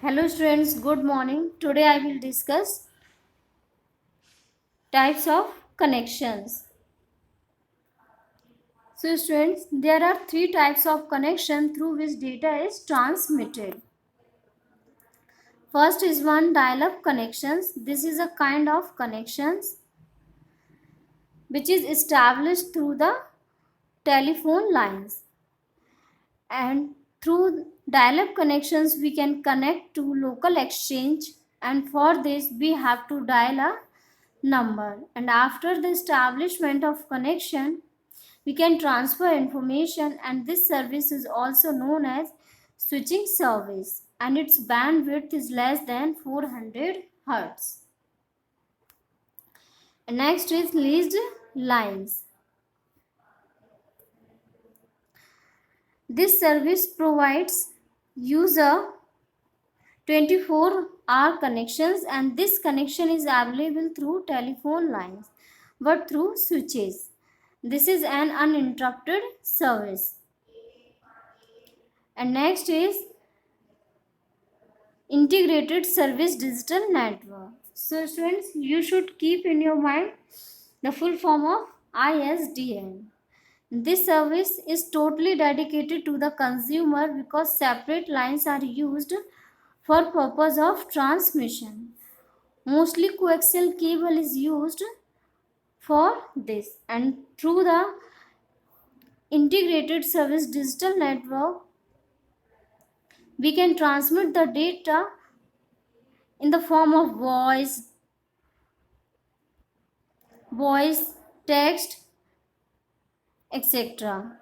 Hello students, good morning. Today I will discuss types of connections. So students, there are three types of connection through which data is transmitted. First is one dial-up connections. This is a kind of connections which is established through the telephone lines. And through dial-up connections we can connect to local exchange, and for this we have to dial a number, and after the establishment of connection we can transfer information, and this service is also known as switching service, and its bandwidth is less than 400 hertz. And next is leased lines. This service provides user 24-hour connections, and this connection is available through telephone lines but through switches. This is an uninterrupted service. And next is integrated service digital network. So students, you should keep in your mind the full form of ISDN. This service is totally dedicated to the consumer because separate lines are used for purpose of transmission. Mostly coaxial cable is used for this, and through the integrated service digital network we can transmit the data in the form of voice, text, etc.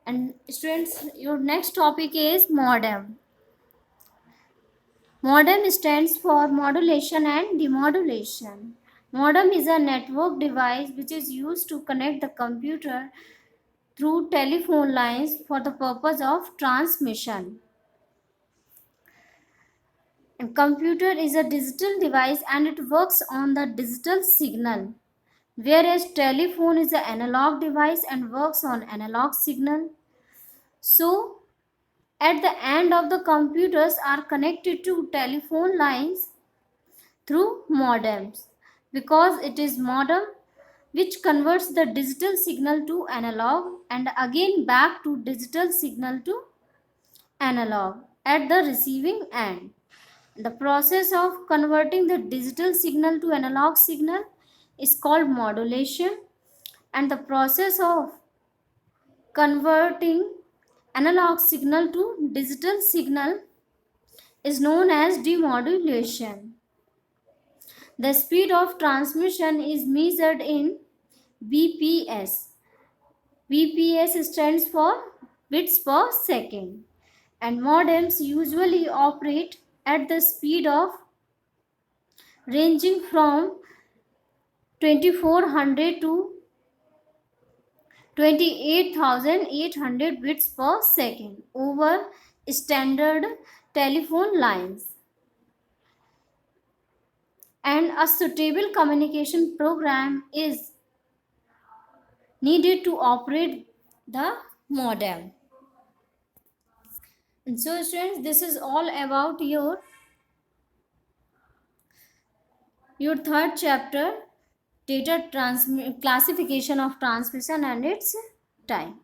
And students, your next topic is modem. Modem stands for modulation and demodulation. Modem is a network device which is used to connect the computer through telephone lines for the purpose of transmission. And computer is a digital device and it works on the digital signal, whereas telephone is an analog device and works on analog signal. So at the end of the computers are connected to telephone lines through modems, because it is modem which converts the digital signal to analog and again back to digital signal to analog at the receiving end. The process of converting the digital signal to analog signal is called modulation, and the process of converting analog signal to digital signal is known as demodulation. The speed of transmission is measured in bps. Bps stands for bits per second, and modems usually operate at the speed of ranging from 2400 to 28,800 bits per second over standard telephone lines. And a suitable communication program is needed to operate the modem. And so students, this is all about your third chapter, data classification of transmission and its time.